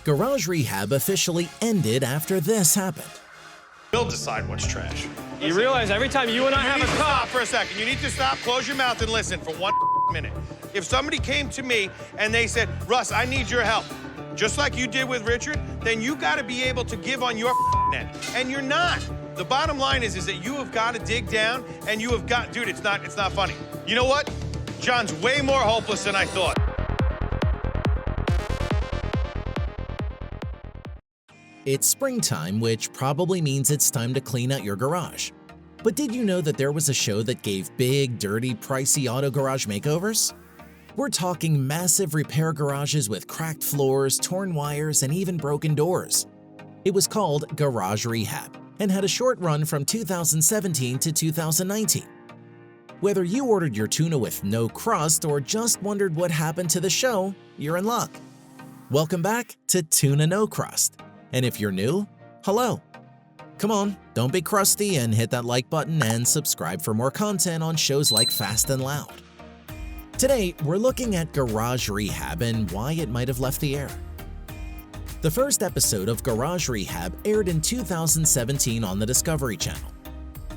Garage Rehab officially ended after this happened. We'll decide what's trash. You realize every time you and I have a Stop for a second. You need to stop, close your mouth, and listen for 1 minute. If somebody came to me and they said, Russ, I need your help, just like you did with Richard, then you got to be able to give on your end. And you're not. The bottom line is that you have got to dig down, and you have got, dude, it's not funny. You know what? John's way more hopeless than I thought. It's springtime, which probably means it's time to clean out your garage. But did you know that there was a show that gave big, dirty, pricey auto garage makeovers? We're talking massive repair garages with cracked floors, torn wires, and even broken doors. It was called Garage Rehab and had a short run from 2017 to 2019. Whether you ordered your tuna with no crust or just wondered what happened to the show, you're in luck. Welcome back to Tuna No Crust. And if you're new, hello. Come on, don't be crusty and hit that like button and subscribe for more content on shows like Fast and Loud. Today, we're looking at Garage Rehab and why it might have left the air. The first episode of Garage Rehab aired in 2017 on the Discovery Channel.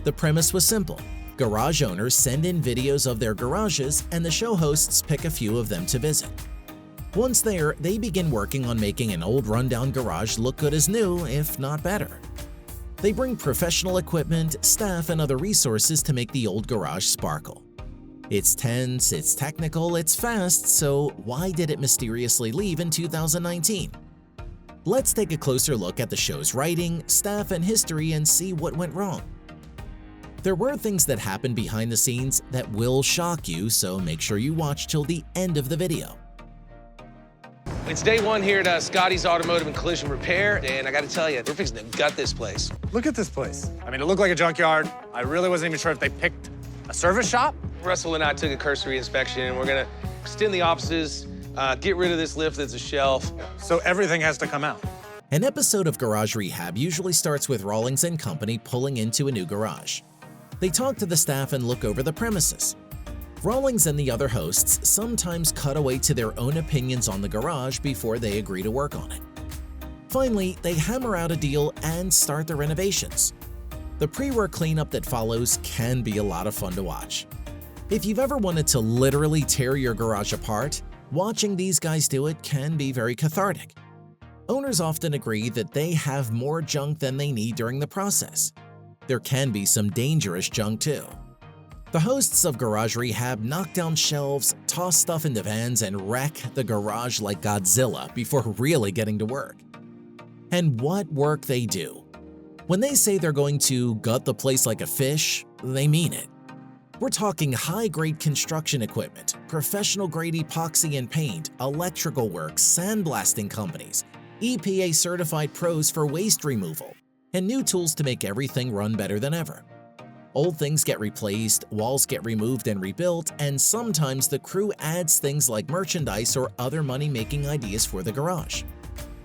The premise was simple. Garage owners send in videos of their garages and the show hosts pick a few of them to visit. Once there, they begin working on making an old rundown garage look good as new, if not better. They bring professional equipment, staff, and other resources to make the old garage sparkle. It's tense, it's technical, it's fast, so why did it mysteriously leave in 2019? Let's take a closer look at the show's writing, staff, and history and see what went wrong. There were things that happened behind the scenes that will shock you, so make sure you watch till the end of the video. It's day one here at Scotty's Automotive and Collision Repair, and I gotta tell you, we're fixing to gut this place. Look at this place. I mean, it looked like a junkyard. I really wasn't even sure if they picked a service shop. Russell and I took a cursory inspection, and we're gonna extend the offices, get rid of this lift that's a shelf. So everything has to come out. An episode of Garage Rehab usually starts with Rawlings and company pulling into a new garage. They talk to the staff and look over the premises. Rawlings and the other hosts sometimes cut away to their own opinions on the garage before they agree to work on it. Finally, they hammer out a deal and start the renovations. The pre-work cleanup that follows can be a lot of fun to watch. If you've ever wanted to literally tear your garage apart, watching these guys do it can be very cathartic. Owners often agree that they have more junk than they need during the process. There can be some dangerous junk too. The hosts of Garage Rehab knock down shelves, toss stuff into vans, and wreck the garage like Godzilla before really getting to work. And what work they do. When they say they're going to gut the place like a fish, they mean it. We're talking high-grade construction equipment, professional-grade epoxy and paint, electrical work, sandblasting companies, EPA-certified pros for waste removal, and new tools to make everything run better than ever. Old things get replaced, walls get removed and rebuilt, and sometimes the crew adds things like merchandise or other money-making ideas for the garage.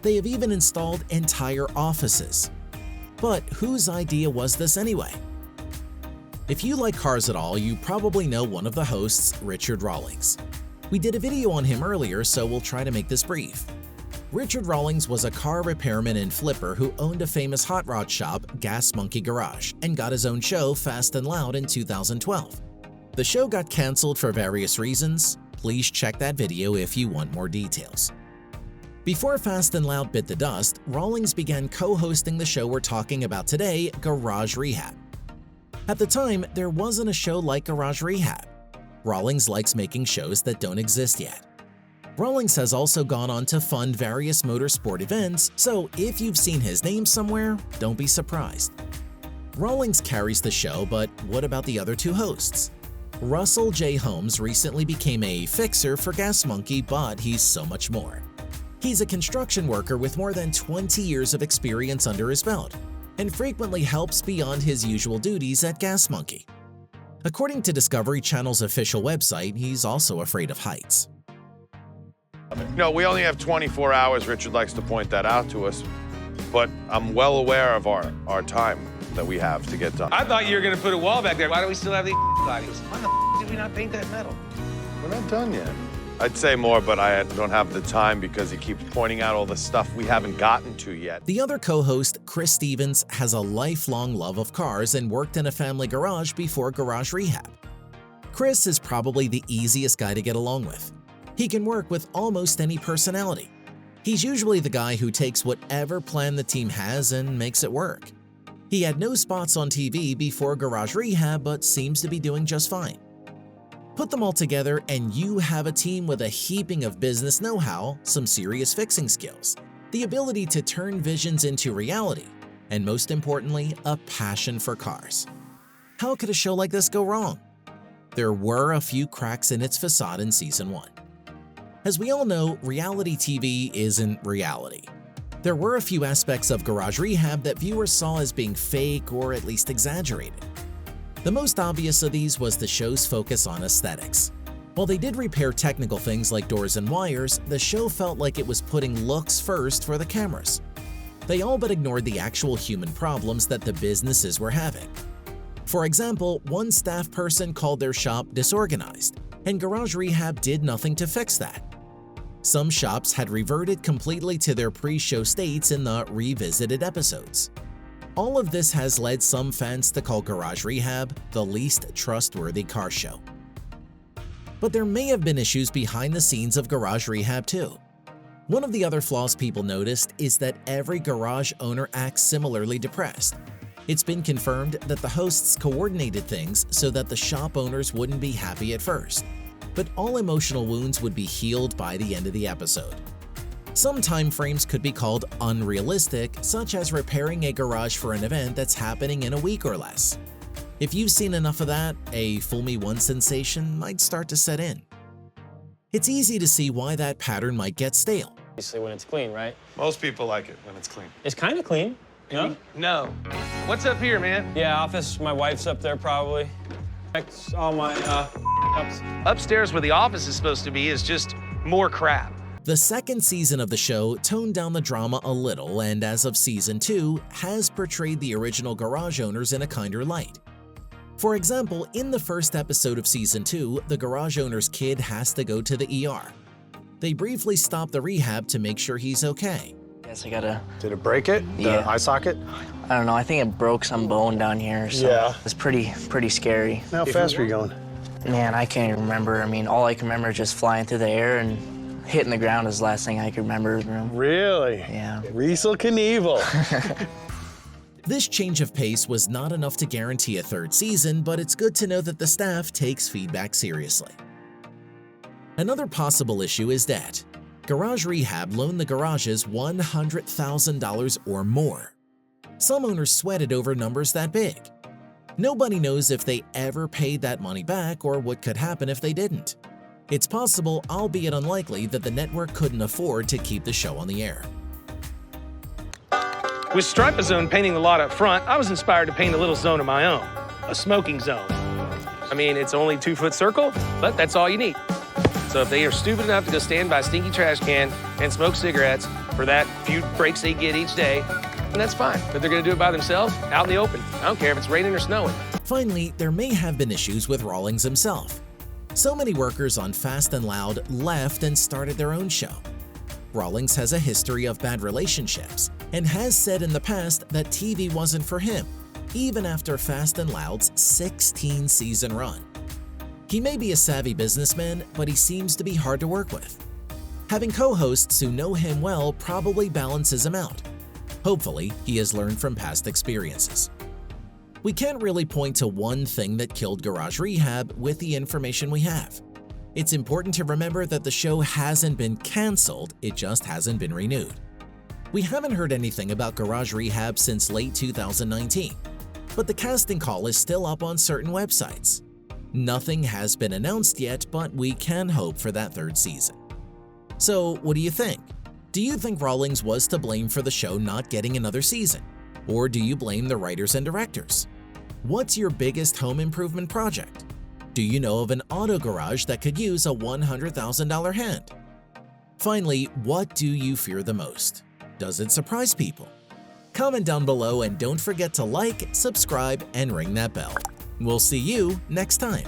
They have even installed entire offices. But whose idea was this anyway? If you like cars at all, you probably know one of the hosts, Richard Rawlings. We did a video on him earlier, so we'll try to make this brief. Richard Rawlings was a car repairman and flipper who owned a famous hot rod shop, Gas Monkey Garage, and got his own show, Fast and Loud, in 2012. The show got canceled for various reasons. Please check that video if you want more details. Before Fast and Loud bit the dust, Rawlings began co-hosting the show we're talking about today, Garage Rehab. At the time, there wasn't a show like Garage Rehab. Rawlings likes making shows that don't exist yet. Rawlings has also gone on to fund various motorsport events, so if you've seen his name somewhere, don't be surprised. Rawlings carries the show, but what about the other two hosts? Russell J. Holmes recently became a fixer for Gas Monkey, but he's so much more. He's a construction worker with more than 20 years of experience under his belt, and frequently helps beyond his usual duties at Gas Monkey. According to Discovery Channel's official website, he's also afraid of heights. No, we only have 24 hours. Richard likes to point that out to us. But I'm well aware of our time that we have to get done. I thought you were gonna put a wall back there. Why do we still have the sidings? Why the did we not paint that metal? We're not done yet. I'd say more, but I don't have the time because he keeps pointing out all the stuff we haven't gotten to yet. The other co-host, Chris Stevens, has a lifelong love of cars and worked in a family garage before Garage Rehab. Chris is probably the easiest guy to get along with. He can work with almost any personality. He's usually the guy who takes whatever plan the team has and makes it work. He had no spots on TV before Garage Rehab, but seems to be doing just fine. Put them all together and you have a team with a heaping of business know-how, some serious fixing skills, the ability to turn visions into reality, and most importantly, a passion for cars. How could a show like this go wrong? There were a few cracks in its facade in Season 1. As we all know, reality TV isn't reality. There were a few aspects of Garage Rehab that viewers saw as being fake or at least exaggerated. The most obvious of these was the show's focus on aesthetics. While they did repair technical things like doors and wires, the show felt like it was putting looks first for the cameras. They all but ignored the actual human problems that the businesses were having. For example, one staff person called their shop disorganized, and Garage Rehab did nothing to fix that. Some shops had reverted completely to their pre-show states in the revisited episodes. All of this has led some fans to call Garage Rehab the least trustworthy car show. But there may have been issues behind the scenes of Garage Rehab too. One of the other flaws people noticed is that every garage owner acts similarly depressed. It's been confirmed that the hosts coordinated things so that the shop owners wouldn't be happy at first, but all emotional wounds would be healed by the end of the episode. Some time frames could be called unrealistic, such as repairing a garage for an event that's happening in a week or less. If you've seen enough of that, a fool me once sensation might start to set in. It's easy to see why that pattern might get stale. Obviously when it's clean, right? Most people like it when it's clean. It's kind of clean, no? No. What's up here, man? Yeah, office, my wife's up there probably. That's all my, Upstairs where the office is supposed to be is just more crap. The second season of the show toned down the drama a little and as of Season 2 has portrayed the original garage owners in a kinder light. For example, in the first episode of Season 2, the garage owner's kid has to go to the ER. They briefly stop the rehab to make sure he's okay. Guess I gotta... Did it break it? Yeah. The eye socket? I don't know, I think it broke some bone down here, so Yeah. it's pretty scary. How fast were you going? Man, I can't even remember. I mean, all I can remember is just flying through the air and hitting the ground is the last thing I can remember. Really? Yeah. Riesel Knievel. This change of pace was not enough to guarantee a third season, but it's good to know that the staff takes feedback seriously. Another possible issue is that Garage Rehab loaned the garages $100,000 or more. Some owners sweated over numbers that big. Nobody knows if they ever paid that money back or what could happen if they didn't. It's possible, albeit unlikely, that the network couldn't afford to keep the show on the air. With Stripe-A-Zone painting the lot up front, I was inspired to paint a little zone of my own, a smoking zone. I mean, it's only a 2-foot circle, but that's all you need. So if they are stupid enough to go stand by a stinky trash can and smoke cigarettes for that few breaks they get each day, then that's fine. But they're gonna do it by themselves, out in the open. I don't care if it's raining or snowing. Finally, there may have been issues with Rawlings himself. So many workers on Fast and Loud left and started their own show. Rawlings has a history of bad relationships and has said in the past that TV wasn't for him, even after Fast and Loud's 16-season run. He may be a savvy businessman, but he seems to be hard to work with. Having co-hosts who know him well probably balances him out. Hopefully, he has learned from past experiences. We can't really point to one thing that killed Garage Rehab with the information we have. It's important to remember that the show hasn't been canceled, it just hasn't been renewed. We haven't heard anything about Garage Rehab since late 2019, but the casting call is still up on certain websites. Nothing has been announced yet, but we can hope for that third season. So, what do you think? Do you think Rawlings was to blame for the show not getting another season? Or do you blame the writers and directors? What's your biggest home improvement project? Do you know of an auto garage that could use a $100,000 hand? Finally, what do you fear the most? Does it surprise people? Comment down below and don't forget to like, subscribe, and ring that bell. We'll see you next time.